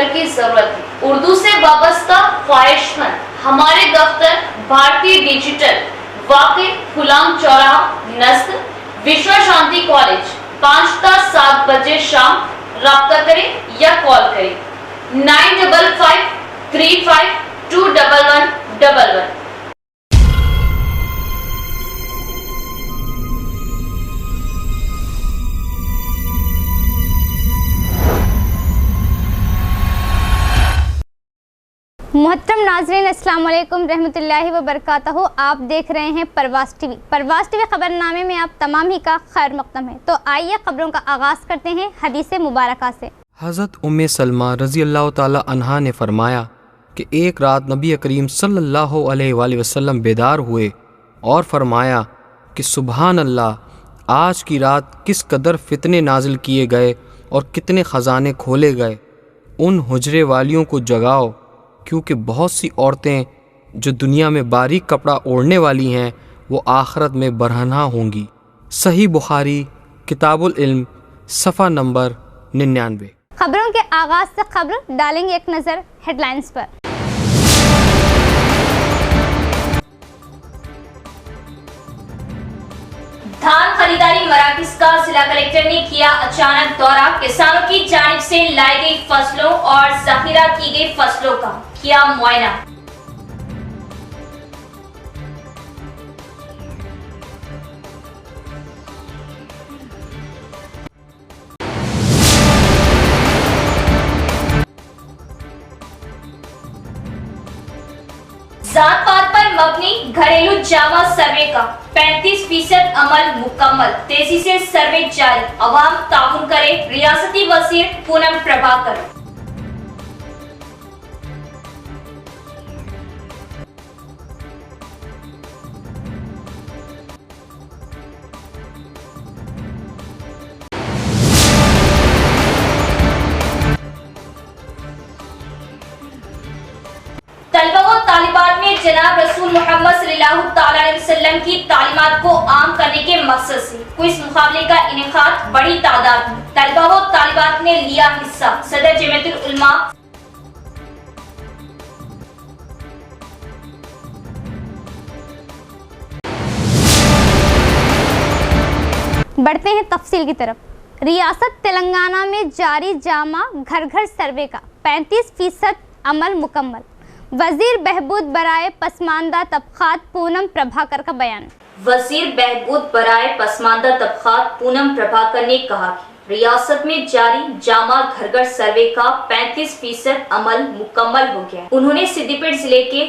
Doctor کی ضرورت ہے۔ اردو سے وابستہ خواہش مند ہمارے دفتر بھارتی ڈیجیٹل واقع غلام چوراہا نزد وشوا شانتی کالج 5 تا 7 بجے شام رابطہ کریں یا کال کریں 9553521111۔ محترم ناظرین، السلام علیکم رحمۃ اللہ وبرکاتہ۔ آپ دیکھ رہے ہیں پرواز ٹی وی۔ پرواز ٹی وی خبرنامے میں آپ تمام ہی کا خیر مقدم ہے۔ تو آئیے خبروں کا آغاز کرتے ہیں حدیث مبارکہ سے۔ حضرت ام سلمہ رضی اللہ تعالی عنہا نے فرمایا کہ ایک رات نبی کریم صلی اللہ علیہ وآلہ وسلم بیدار ہوئے اور فرمایا کہ سبحان اللہ، آج کی رات کس قدر فتنے نازل کیے گئے اور کتنے خزانے کھولے گئے۔ ان حجرے والیوں کو جگاؤ، کیونکہ بہت سی عورتیں جو دنیا میں باریک کپڑا اوڑھنے والی ہیں وہ آخرت میں برہنہ ہوں گی۔ صحیح بخاری کتاب العلم صفحہ نمبر 99۔ خبروں کے آغاز سے خبر ڈالیں گے ایک نظر ہیڈ لائنز پر۔ دھان خریداری مراکز کا ضلع کلکٹر نے کیا اچانک دورہ، کسانوں کی جانب سے لائی گئی فصلوں اور ذخیرہ کی گئی فصلوں کا کیا معائنہ۔ ذات پات پر مبنی گھریلو جامع سروے کا 35% عمل مکمل، تیزی سے سروے جاری، عوام تعاون کرے، ریاستی وزیر پونم پربھاکر۔ طلبہ و طالبات میں جناب رسول محمد صلی اللہ تعالی علیہ وسلم کی تعلیمات کو عام کرنے کے مقصد سے کوئز مقابلے کا انعقاد بڑی تعداد میں طلبہ و طالبات نے لیا حصہ۔ صدر جمعیت العلماء بڑھتے ہیں تفصیل کی طرف۔ ریاست تلنگانہ میں جاری جامع گھر گھر سروے کا 35% عمل مکمل، وزیر بہبود برائے پسماندہ طبقات پونم پربھاکر کا بیان۔ وزیر بہبود برائے پسماندہ طبقات پونم پربھاکر نے کہا کہ ریاست میں جاری جامع گھر گھر سروے کا 35% عمل مکمل ہو گیا ہے۔ انہوں نے سدی پیٹ ضلع کے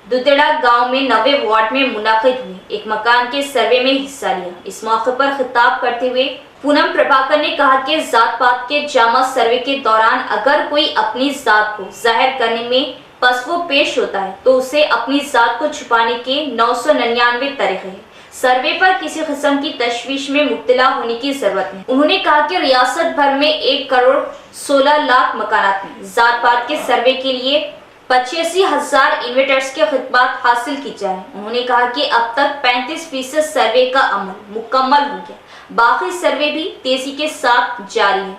دودھڑا گاؤں میں 90 وارڈ میں منعقد ہوئے ایک مکان کے سروے میں حصہ لیا۔ اس موقع پر خطاب کرتے ہوئے پونم پربھاکر نے کہا کہ ذات پات کے جامع سروے کے دوران اگر کوئی اپنی ذات کو ظاہر کرنے میں پسو پیش ہوتا ہے تو اسے اپنی ذات کو چھپانے کے 999 طریقے ہیں۔ سروے پر کسی قسم کی تشویش میں مبتلا ہونے کی ضرورت نہیں۔ انہوں نے کہا کہ ریاست بھر میں 1,16,00,000 مکانات میں ذات پات کے سروے کے لیے 85,000 انویٹرز کے خدمات حاصل کی جائیں۔ انہوں نے کہا کہ اب تک 35% سروے کا عمل مکمل ہو گیا، باقی سروے بھی تیزی کے ساتھ جاری ہے۔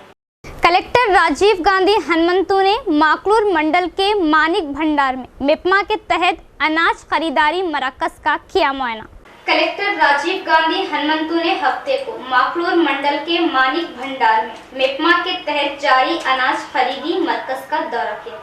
کلکٹر راجیو گاندھی ہنمنتو نے ماکلور منڈل کے مانک بھنڈار میں میپما کے تحت اناج خریداری مراکز کا کیا معائنہ۔ کلکٹر راجیو گاندھی ہنمنتو نے ہفتے کو ماکلور منڈل کے مانک بھنڈار میں میپما کے تحت جاری اناج خریدی مرکز کا دورہ کیا۔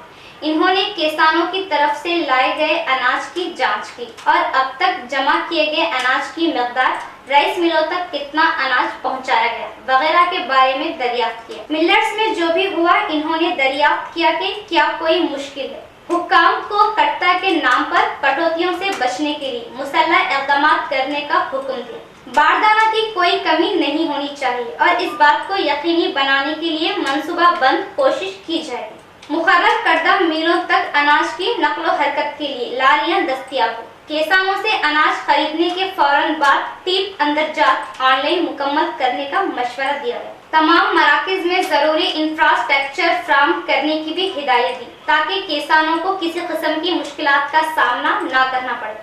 انہوں نے کسانوں کی طرف سے لائے گئے اناج کی جانچ کی اور اب تک جمع کیے گئے اناج کی مقدار، رائس ملوں تک کتنا اناج پہنچایا گیا وغیرہ کے بارے میں دریافت کیا۔ ملٹس میں جو بھی ہوا، انہوں نے دریافت کیا کہ کیا کوئی مشکل ہے۔ حکام کو کٹتا کے نام پر کٹوتیوں سے بچنے کے لیے مسلح اقدامات کرنے کا حکم دیا۔ باردانہ کی کوئی کمی نہیں ہونی چاہیے اور اس بات کو یقینی بنانے کے لیے منصوبہ بند کوشش کی جائے گی۔ مقرر کردہ میلوں تک اناج کی نقل و حرکت کے لیے لاریاں دستیاب ہوں۔ کسانوں سے اناج خریدنے کے فوراً بعد ٹیپ اندرجات آن لائن مکمل کرنے کا مشورہ دیا گیا۔ تمام مراکز میں ضروری انفراسٹرکچر فراہم کرنے کی بھی ہدایت دی تاکہ کسانوں کو کسی قسم کی مشکلات کا سامنا نہ کرنا پڑے۔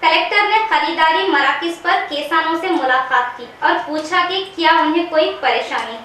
کلکٹر نے خریداری مراکز پر کسانوں سے ملاقات کی اور پوچھا کہ کیا انہیں کوئی پریشانی ہے۔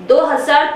2000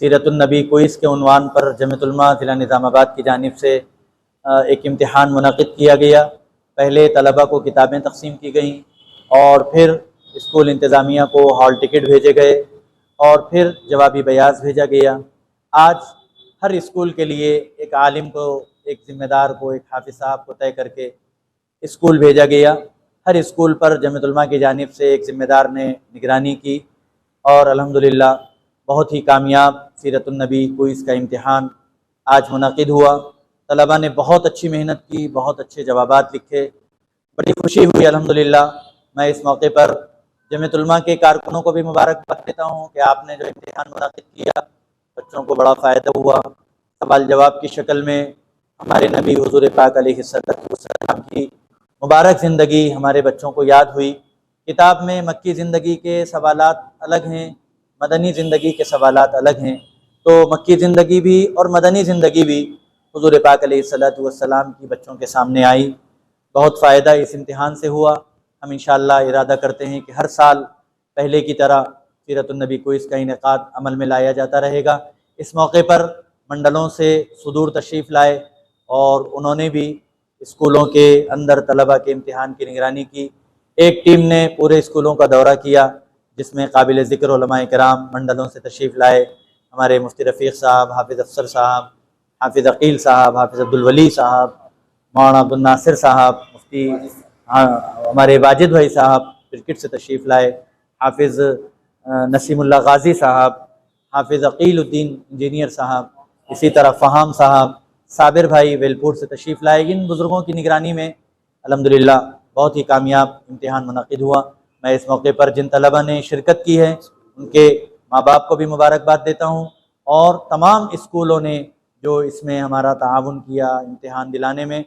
سیرت النبی کوئز کے عنوان پر جامعۃ العلماء ضلع نظام آباد کی جانب سے ایک امتحان منعقد کیا گیا۔ پہلے طلبہ کو کتابیں تقسیم کی گئیں اور پھر اسکول انتظامیہ کو ہال ٹکٹ بھیجے گئے اور پھر جوابی بیاض بھیجا گیا۔ آج ہر اسکول کے لیے ایک عالم کو، ایک ذمہ دار کو، ایک حافظ صاحب کو طے کر کے اسکول بھیجا گیا۔ ہر اسکول پر جامعۃ العلماء کی جانب سے ایک ذمہ دار نے نگرانی کی اور الحمدللہ بہت ہی کامیاب سیرت النبی کوئز کا امتحان آج منعقد ہوا۔ طلبہ نے بہت اچھی محنت کی، بہت اچھے جوابات لکھے، بڑی خوشی ہوئی الحمدللہ۔ میں اس موقع پر جامعۃ العلماء کے کارکنوں کو بھی مبارکباد دیتا ہوں کہ آپ نے جو امتحان منعقد کیا بچوں کو بڑا فائدہ ہوا۔ سوال جواب کی شکل میں ہمارے نبی حضور پاک علیہ السلام کی مبارک زندگی ہمارے بچوں کو یاد ہوئی۔ کتاب میں مکی زندگی کے سوالات الگ ہیں، مدنی زندگی کے سوالات الگ ہیں، تو مکی زندگی بھی اور مدنی زندگی بھی حضور پاک علیہ السلام کی بچوں کے سامنے آئی۔ بہت فائدہ اس امتحان سے ہوا۔ ہم انشاءاللہ ارادہ کرتے ہیں کہ ہر سال پہلے کی طرح سیرت النبی کوئز کا انعقاد عمل میں لایا جاتا رہے گا۔ اس موقع پر منڈلوں سے صدور تشریف لائے اور انہوں نے بھی اسکولوں کے اندر طلبہ کے امتحان کی نگرانی کی۔ ایک ٹیم نے پورے اسکولوں کا دورہ کیا جس میں قابل ذکر علماء کرام منڈلوں سے تشریف لائے، ہمارے مفتی رفیق صاحب، حافظ افسر صاحب، حافظ عقیل صاحب، حافظ عبدالولی صاحب، مولانا عبدالناصر صاحب، مفتی ہمارے واجد بھائی صاحب کرکٹ سے تشریف لائے، حافظ نسیم اللہ غازی صاحب، حافظ عقیل الدین انجینئر صاحب، اسی طرح فہام صاحب، صابر بھائی ویلپور سے تشریف لائے۔ ان بزرگوں کی نگرانی میں الحمدللہ بہت ہی کامیاب امتحان منعقد ہوا۔ میں اس موقع پر جن طلبہ نے شرکت کی ہے ان کے ماں باپ کو بھی مبارکباد دیتا ہوں اور تمام اسکولوں نے جو اس میں ہمارا تعاون کیا امتحان دلانے میں،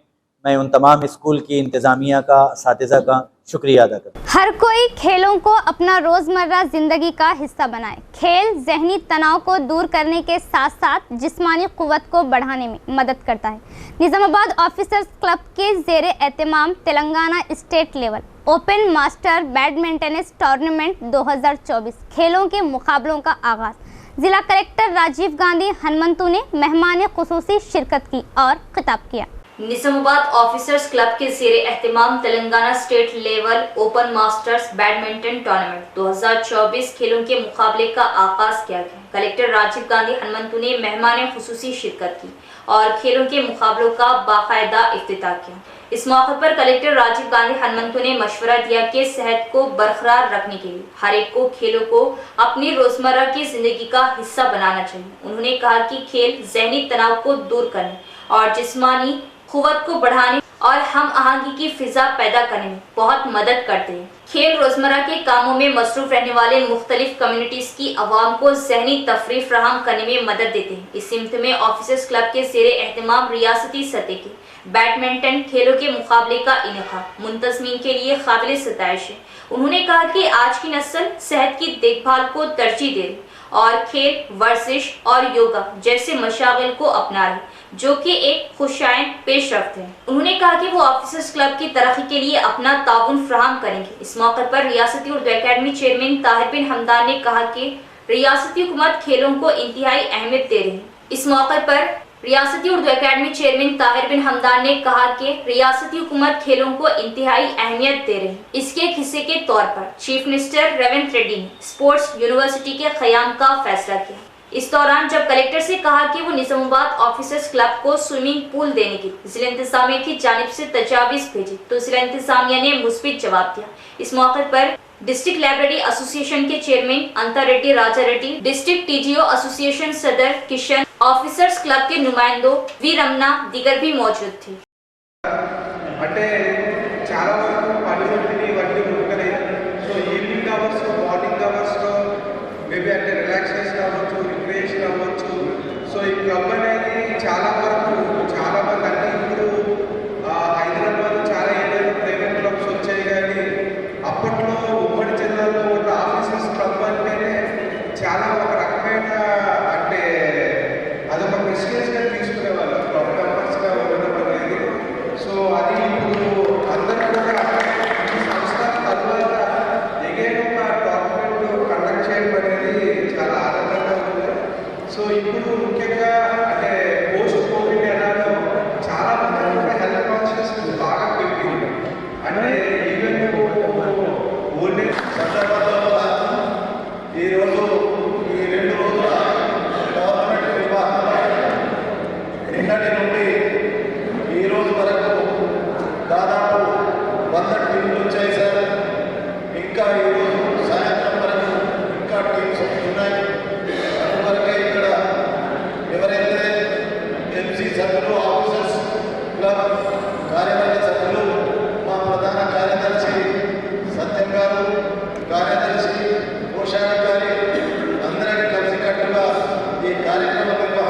میں ان تمام اسکول کی انتظامیہ کا، اساتذہ کا شکریہ ادا کرتا ہوں۔ ہر کوئی کھیلوں کو اپنا روزمرہ زندگی کا حصہ بنائے۔ کھیل ذہنی تناؤ کو دور کرنے کے ساتھ ساتھ جسمانی قوت کو بڑھانے میں مدد کرتا ہے۔ نظام آباد آفیسرز کلب کے زیر اہتمام Telangana state level open master badminton tournament 2024 کھیلوں کے مقابلوں کا آغاز۔ ضلع کلکٹر راجیو گاندھی ہنمنتو نے مہمان خصوصی شرکت کی اور خطاب کیا۔ نظام آباد آفیسرز کلب کے زیر اہتمام Telangana state level open masters badminton tournament 2024 کھیلوں کے مقابلے کا آغاز کیا گیا۔ کلکٹر راجیو گاندھی ہنمنتو نے مہمان خصوصی شرکت کی اور کھیلوں کے مقابلوں کا باقاعدہ افتتاح کیا۔ اس موقع پر کلکٹر راجیو گاندھی ہنمنتو نے مشورہ دیا کہ صحت کو برقرار رکھنے کے لیے ہر ایک کو کھیلوں کو اپنی روزمرہ کی زندگی کا حصہ بنانا چاہیے۔ انہوں نے کہا کہ کھیل ذہنی تناؤ کو دور کرنے اور جسمانی قوت کو بڑھانے اور ہم آہنگی کی فضا پیدا کرنے میں بہت مدد کرتے ہیں۔ کھیل روزمرہ کے کاموں میں مصروف رہنے والے مختلف کمیونٹیز کی عوام کو ذہنی تفریح فراہم کرنے میں مدد دیتے ہیں۔ اس سمت میں آفیسرز کلب کے زیر اہتمام ریاستی سطح کے بیڈمنٹن کھیلوں کے مقابلے کا انعقاد منتظمین کے لیے قابل ستائش ہے۔ انہوں نے کہا کہ آج کی نسل صحت کی دیکھ بھال کو ترجیح دے رہی اور کھیل، ورزش اور یوگا جیسے مشاغل کو اپنا رہی جو کہ ایک خوشائند پیش رفت ہے۔ انہوں نے کہا کہ وہ آفیسرز کلب کی ترقی کے لیے اپنا تعاون فراہم کریں گے۔ اس موقع پر ریاستی اردو اکیڈمی چیئرمین طاہر بن حمدان نے کہا کہ ریاستی حکومت کھیلوں کو انتہائی اہمیت دے رہی ہے۔ اس موقع پر ریاستی اردو اکیڈمی چیئرمین طاہر بن حمدان نے کہا کہ ریاستی حکومت کھیلوں کو انتہائی اہمیت دے رہی ہے۔ اس کے ایک حصے کے طور پر چیف منسٹر ریونت ریڈی نے اسپورٹس یونیورسٹی کے قیام کا فیصلہ کیا۔ اس دوران جب کلکٹر سے کہا کہ وہ نظام آباد آفیسرز کلب کو سوئمنگ پول دینے کی ضلع انتظامیہ کی جانب سے تجاویز بھیجی تو ضلع انتظامیہ نے مثبت جواب دیا۔ اس موقع پر ڈسٹرکٹ لائبریری ایسوسی ایشن کے چیئرمین انتا ریڈی راجا ریڈی، ڈسٹرکٹ ٹی جی او ایسوسی ایشن صدر کشن، آفیسرز کلب کے نمائندوں وی رمنا دیگر بھی موجود تھے۔ అంటే చాలా వరకు పనిముట్టిని ఇవన్నీ ముక్కలే సో ఈవినింగ్ అవర్స్ మార్నింగ్ అవర్స్లో మేబీ అంటే రిలాక్సేషన్ అవ్వచ్చు, రిక్రియేషన్ అవ్వచ్చు. సో ఈ క్లబ్ అనేది చాలా వరకు చాలా మంది అంటే ఇప్పుడు హైదరాబాద్ చాలా ఏరియాలో ప్రైవేట్ క్లబ్స్ వచ్చాయి కానీ అప్పట్లో ఉమ్మడి జిల్లాలో ఉన్న ఆఫీసర్స్ క్లబ్ అంటేనే చాలా ఒక రకమైన అంటే అదొక ప్రెస్టీజ్గా తీసుకునేవాళ్ళు క్లబ్ మెంబర్స్గా ఉండడం అనేది. సో అది ఇప్పుడు నిన్నటి నుండి ఈ రోజు వరకు దాదాపు 100 టీంలు వచ్చాయి సార్. ఇంకా ఈరోజు సాయంత్రం వరకు ఇంకా టీమ్స్ ఉన్నాయి. అందువరకే ఇక్కడ ఎవరైతే ఎంసీ సభ్యులు, ఆఫీసర్స్, క్లబ్ కార్యవర్గ సభ్యులు, మా ప్రధాన కార్యదర్శి సత్యం గారు, కార్యదర్శి, కోశాధికారి అందరికీ కలిసికట్టుగా ఈ కార్యక్రమం నిర్వహణ.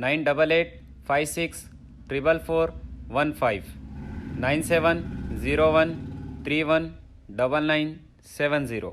9886444415 9701319970।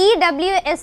EWS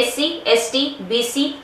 SC, ST, BC,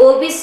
OBC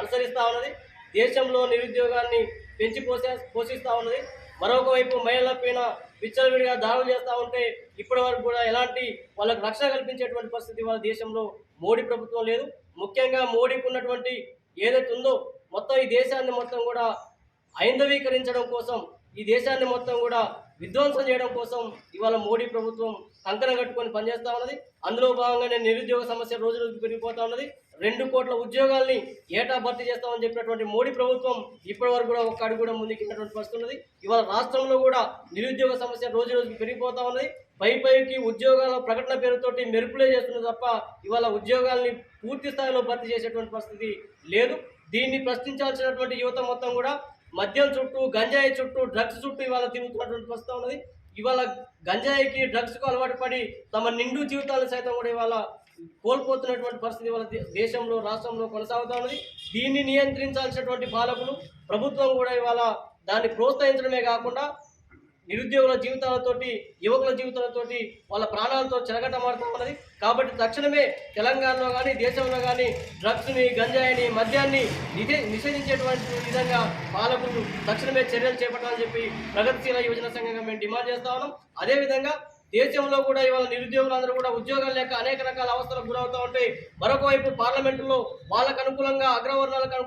అనుసరిస్తా ఉన్నది. దేశంలో నిరుద్యోగాన్ని పెంచి పోషిస్తా ఉన్నది. మరొక వైపు మహిళలపైన విచ్చలవిడిగా దాడులు చేస్తూ ఉంటే ఇప్పటి వరకు కూడా ఎలాంటి వాళ్ళకు రక్షణ కల్పించేటువంటి పరిస్థితి వాళ్ళ దేశంలో మోడీ ప్రభుత్వం లేదు. ముఖ్యంగా మోడీకి ఉన్నటువంటి ఏదైతే ఉందో మొత్తం ఈ దేశాన్ని మొత్తం కూడా ఐందవీకరించడం కోసం, ఈ దేశాన్ని మొత్తం కూడా విధ్వంసం చేయడం కోసం ఇవాళ మోడీ ప్రభుత్వం కంకణం కట్టుకొని పనిచేస్తూ ఉన్నది. అందులో భాగంగానే నిరుద్యోగ సమస్య రోజు రోజుకు పెరిగిపోతూ ఉన్నది. 2 కోట్ల ఉద్యోగాల్ని ఏటా భర్తీ చేస్తామని చెప్పినటువంటి మోడీ ప్రభుత్వం ఇప్పటి వరకు కూడా ఒక్క అడుగు కూడా ముందుకెళ్ళినటువంటి పరిస్థితి ఉన్నది. ఇవాళ రాష్ట్రంలో కూడా నిరుద్యోగ సమస్య రోజు రోజుకి పెరిగిపోతూ ఉన్నది. పైకి ఉద్యోగాల ప్రకటన పేరుతోటి మెరుపులే చేస్తున్నది తప్ప ఇవాళ ఉద్యోగాల్ని పూర్తి స్థాయిలో భర్తీ చేసేటువంటి పరిస్థితి లేదు. దీన్ని ప్రశ్నించాల్సినటువంటి యువత మొత్తం కూడా మద్యం చుట్టూ, గంజాయి చుట్టూ, డ్రగ్స్ చుట్టూ ఇవాళ తిరుగుతున్నటువంటి పరిస్థితి ఉన్నది. ఇవాళ గంజాయికి, డ్రగ్స్కు అలవాటు పడి తమ నిండు జీవితాలను సైతం కూడా ఇవాళ కోల్పోతున్నటువంటి పరిస్థితి వాళ్ళ దేశంలో, రాష్ట్రంలో కొనసాగుతూ ఉన్నది. దీన్ని నియంత్రించాల్సినటువంటి పాలకులు, ప్రభుత్వం కూడా ఇవాళ దాన్ని ప్రోత్సహించడమే కాకుండా నిరుద్యోగుల జీవితాలతోటి, యువకుల జీవితాలతోటి వాళ్ళ ప్రాణాలతో చెలగటమాడుతూ ఉన్నది. కాబట్టి తక్షణమే తెలంగాణలో కానీ దేశంలో కానీ డ్రగ్స్ని, గంజాయిని, మద్యాన్ని నిషేధించేటువంటి విధంగా పాలకులు తక్షణమే చర్యలు చేపట్టాలని చెప్పి ప్రగతిశీల యువజన సంఘంగా మేము డిమాండ్ చేస్తా ఉన్నాం. అదేవిధంగా దేశంలో కూడా ఇవాళ నిరుద్యోగులందరూ కూడా ఉద్యోగాలు లేక అనేక రకాల అవస్థలకు గురవుతూ ఉంటే మరొక వైపు పార్లమెంటులో వాళ్ళకు అనుకూలంగా అగ్రవర్ణాలకు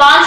5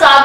7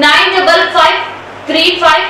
95535